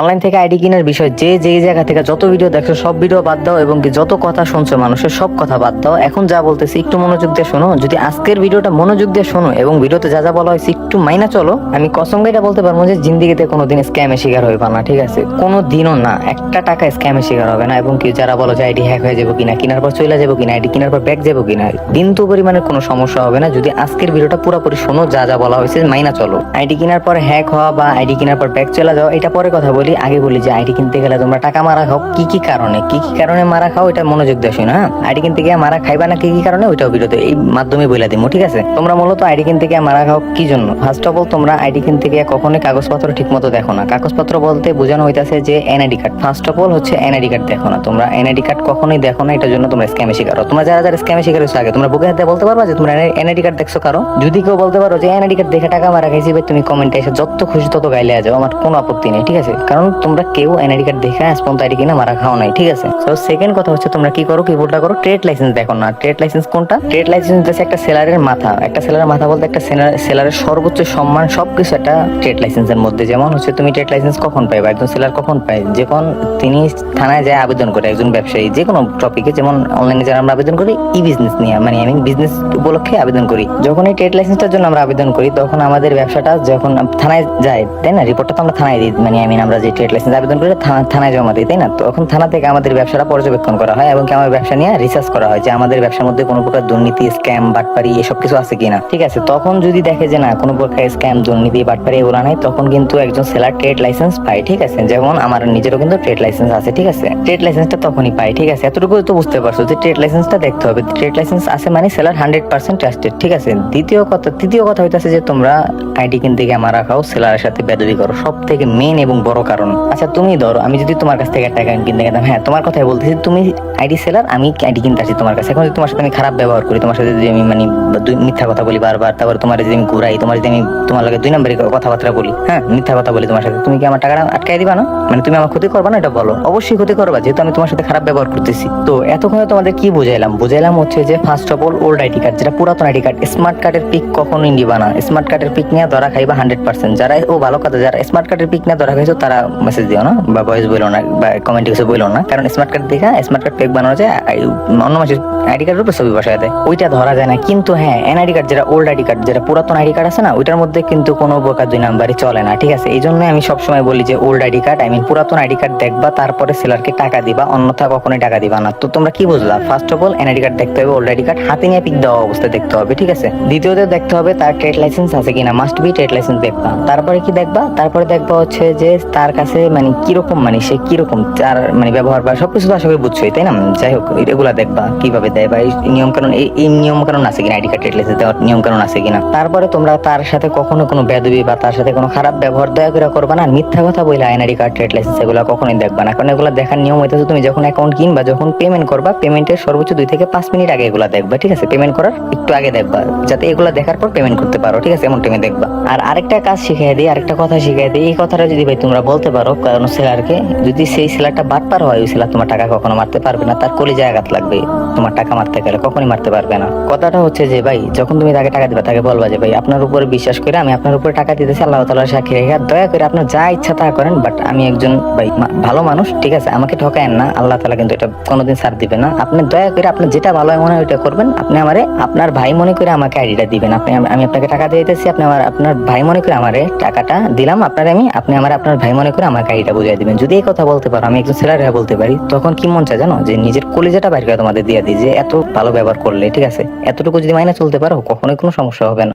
Online থেকে ID কেনার বিষয় যে যেই জায়গা থেকে যত ভিডিও দেখছো সব ভিডিও বাদ দাও এবং কি যত কথা শুনছো মানুষের সব কথা বাদ দাও। এখন যা বলতেছি একটু মনোযোগ দিয়ে শোনো। যদি আজকের ভিডিওটা মনোযোগ দিয়ে শোনো এবং ভিডিওতে যা যা বলা হয়েছে একটু মাইনা চলো, আমি কসম করে বলতে পারবো যে জিন্দিগিতে কোনোদিন স্ক্যামের শিকার হইবা না। ঠিক আছে, কোনো দিনও না, একটা টাকা স্ক্যামের শিকার হবে না। এবং কি যারা বলো যে আইডি হ্যাক হয়ে যাবো কিনা, কেনার পর চলে যাবো কিনা, আইডি কেনার পর ব্যাক যাবো কিনা, বিন্দু পরিমাণের কোনো সমস্যা হবে না যদি আজকের ভিডিওটা পুরোপুরি শোনো, যা যা বলা হয়েছে মাইনা চলো। আইডি কেনার পর হ্যাক হওয়া বা আইডি কেনার পর ব্যাক চলে যাও এটা পরে কথা বলি। আগে বলি যে আইডি কিনতে গেলে তোমরা টাকা মারা খাও, কি কি কারণে মারা খাও এটা মনোযোগ দিয়ে শোনো। হ্যাঁ, আইডি কিনতে গিয়ে মারা খাইবা না কি কি কারণে ওইটাও ভিডিওতে এই মাধ্যমে বলে দিবো। ঠিক আছে, তোমরা মূলত আইডি কিনতে গিয়ে মারা খাও কি জন্য? ফার্স্ট অফ অল তোমরা আইডি কিনতে গিয়ে কখনোই কাগজপত্র ঠিক মতো দেখো না। কাগজপত্র বলতে বোঝানো হইতাছে যে NID card. First of all হচ্ছে এনআইডি কার্ড দেখো না, তোমরা এনআইডি কার্ড কখনোই দেখো না। এটার জন্য তোমরা স্ক্যামে শিকার হও। তোমরা যারা যারা স্ক্যামে শিকার হচ্ছে আগে তোমরা বুকে হাতে বলতে পারবা যে তোমরা এনআইডি কার্ড দেখছো কারো? যদি কেউ বলতে পারো যে এনআইডি কার্ড দেখে টাকা মারা খাইছি, তুমি কমেন্টে এসে যত খুশি তত গাইলে যাও, আমার কোনো আপত্তি নেই। ঠিক আছে, কারণ তোমরা কেউ এনআইডি কার্ড দেখে আজ পর্যন্ত আইডি কিনা মারা খাও নাই। ঠিক আছে, তো সেকেন্ড কথা হচ্ছে তোমরা কি করো, কি ভুলটা করো, ট্রেড লাইসেন্স দেখো না। ট্রেড লাইসেন্স কোনটা? ট্রেড লাইসেন্স হচ্ছে একটা সেলারের মাথা। একটা সেলারের মাথা বলতে একটা সেলারের সর্বোচ্চ সম্মান সবকিছু একটা ট্রেড লাইসেন্সের মধ্যে। যেমন হচ্ছে তুমি ট্রেড লাইসেন্স কখন পাইবা, একজন সেলার কখন পায়? যখন তিনি থানায় যায় আবেদন করে, একজন ব্যবসায়ী যে কোনো টপিকে, যেমন অনলাইনে যারা আমরা আবেদন করি ই বিজনেস নিয়ে, মানে আমি বিজনেস উপলক্ষে আবেদন করি, যখন এই ট্রেড লাইসেন্সটার জন্য আমরা আবেদন করি তখন আমাদের ব্যবসাটা যখন থানায় যায়, তাই না? রিপোর্টটা তো আমরা থানায় দিই, মানে আমরা যে ট্রেড লাইসেন্স আবেদন করি থানায় জমা দিই, তাই না? তখন থানা থেকে আমাদের ব্যবসাটা পর্যবেক্ষণ করা হয় এবং আমার ব্যবসা নিয়ে রিসার্চ করা হয় যে আমাদের ব্যবসার মধ্যে কোনো প্রকার দুর্নীতি, স্ক্যাম, বাটপারি এসব কিছু আছে কিনা। ঠিক আছে, তখন যদি দেখে যে না কোনো প্রকার স্ক্যাম, দুর্নীতি, বাটপারি এগুলো নাই, তখন কিন্তু একজন সেলার ট্রেড লাইসেন্স পায়। ঠিক আছে, যেমন আমার নিজেরও কিন্তু ট্রেড লাইসেন্স আছে। ঠিক আছে, ট্রেড লাইসেন্সটা তখনই পাই। ঠিক আছে, এতটুকু তো বুঝতে পারছো যে ট্রেড লাইসেন্সটা দেখতে হবে। ট্রেড লাইসেন্স আছে মানে সেলার 100% ট্রাস্টেড। ঠিক আছে, তৃতীয় কথা হইতাছে যে তোমরা আইডি কিনতে গিয়ে মারা খাও, সেলারের সাথে বেদবি করো, সব থেকে মেন এবং বড় কারণ। আচ্ছা তুমি ধরো আমি যদি তোমার কাছ থেকে টাকা কিনতে গেলাম, হ্যাঁ তোমার কথাই বলতেছি, তুমি আইডি সেলার, আমি আইডি কিনতে আসি তোমার কাছে। এখন যদি তোমার সাথে আমি খারাপ ব্যবহার করি, তোমার সাথে যদি আমি মানে মিথ্যা কথা বলি বারবার, তারপরে তোমার যদি আমি ঘুরাই, তোমার যদি আমি তোমার লাগে 2 নম্বরে কথাবার্তা বলি, হ্যাঁ মিথ্যা কথা বলি তোমার সাথে, তুমি কি আমার টাকাটা আটকাই দিবা না? মানে তুমি আমার ক্ষতি করবা না? এটা বলো। অবশ্যই ক্ষতি করবা, যেহেতু আমি তোমার সাথে খারাপ ব্যবহার করতেছি। তো এতক্ষণে তোমাদের কি বুঝাইলাম হচ্ছে যে first of all old ID card, যেটা পুরাতন আইডি কার্ড, স্মার্ট কার্ডের পিক কখনোই নিবা না। স্মার্ট কার্ডের পিক নিয়ে ধরা খাইবা 100%। যারা ভালো কথা, যারা স্মার্ট কার্ডের পিক নিয়ে ধরা খাইছো তারা মেসেজ দিও না বা ভয়েস বলো না বা কমেন্টে কিছু বলো না, কারণ স্মার্ট কার্ড দেখা স্মার্ট কার্ড পেক বানানো যায়, অন্য মানুষের আইডি কার্ডের উপর ছবি বসায় দেয়, ওইটা ধরা যায় না। কিন্তু হ্যাঁ এনআইডি কার্ড, যেটা ওল্ড আইডি কার্ড, যেটা পুরাতন আইডি কার্ড আছে না, ওইটার মধ্যে কিন্তু কোনো প্রকার 2 নাম্বারই চলে না। ঠিক আছে, এই জন্য আমি সবসময় বলি যে ওল্ড আইডি কার্ড, পুরাতন আইডি কার্ড দেখবা, তারপরে সেলারকে টাকা দিবা, অন্যথা কখনোই টাকা দিবা না। তো তোমরা কি বুঝলা? First of all NID card দেখতে হবে, ওল্ড আইডি কার্ড হাতে নিয়ে পিক দেওয়া অবস্থায় দেখতে হবে। ঠিক আছে, দ্বিতীয়ত দেখতে হবে তার ট্রেড লাইসেন্স আছে কিনা, মাস্ট বি ট্রেড লাইসেন্স দেখবা। তারপরে কি দেখবা? তারপরে দেখবা হচ্ছে যে তার কাছে মানে কিরকম, মানে সে কিরকম, তার মানে ব্যবহার বা সবকিছু তো আশা করি বুঝছোই, তাই না? যাই হোক, এগুলা দেখবা কিভাবে দেয় বা নিয়ম কানুন, এই নিয়ম কানুন আছে কিনা, আইডি কার্ড ট্রেড লাইসেন্স দেওয়ার নিয়ম কানুন আছে কিনা। তারপরে তোমরা তার সাথে কখনো কোনো বেদবি বা তার সাথে কোনো খারাপ ব্যবহার দয়া করে করবা না। মিথ্যা কথা বলে আইডি কার্ড ট্রেড লাইসেন্স এগুলো কখনোই দেখবা না, কারণ এগুলো দেখার নিয়ম হইতেছে তুমি যখন অ্যাকাউন্ট কিনবা, যখন পেমেন্ট করবা, পেমেন্টের সর্বোচ্চ 2 থেকে 5 মিনিট আগে এগুলা দেখবা। ঠিক আছে, পেমেন্ট করার একটু আগে দেখবা, যাতে এগুলা দেখার পর পেমেন্ট করতে পারো। ঠিক আছে, এমন টাইমে দেখবা। আর আরেকটা কাজ শিখিয়ে দিই, আরেকটা কথা শিখিয়ে দিই, এই কথাটা যদি ভাই তোমরা বলতে পারো কারণ সেলারকে, যদি সেই সেলারটা বাটপার হয়, ওই সেলার তোমার টাকা কখনো মারতে পারবে না, তার কলিজায় আঘাত লাগবে। তোমার টাকা মারতে গেলে কখনই মারতে পারবে না। কথাটা হচ্ছে যে ভাই যখন তুমি তাকে টাকা দিবা, তাকে বলবা যে ভাই আপনার উপরে বিশ্বাস করে আমি আপনার উপরে টাকা দিতেছি, আল্লাহ তাআলার সাক্ষী রেখে দয়া করে আপনার যা ইচ্ছা তা করেন, বাট আমি একজন ভাই ভালো মানুষ, ঠিক আছে, আমাকে ঠকায়েন না। আল্লাহ তাআলা কিন্তু এটা কোনোদিন ছাড় দিবে না। আপনি দয়া করে আপনার যেটা ভালো মনে হয় ওইটা করবেন। আপনি আমারে আপনার ভাই মনে করে আমাকে আইডিটা দিবেন। আমি আপনাকে টাকা দিয়ে দিতেছি, আপনি আপনার ভাই মনে করে আমারে টাকাটা দিলাম আপনার আপনি আমার আপনার ভাই মনে করে আমাকে আইডিটা বুঝিয়ে দিবেন। যদি এই কথা বলতে পারো, আমি একজন সেলার বলতে পারি, তখন কি মন চায় জানো? যে নিজের কলিজাটা বাইরে করে তোমাদের দিয়ে দিই, যে এত ভালো ব্যবহার করলে। ঠিক আছে, এতটুকু যদি মাইনে চলতে পারো, কখনোই কোনো সমস্যা হবে না।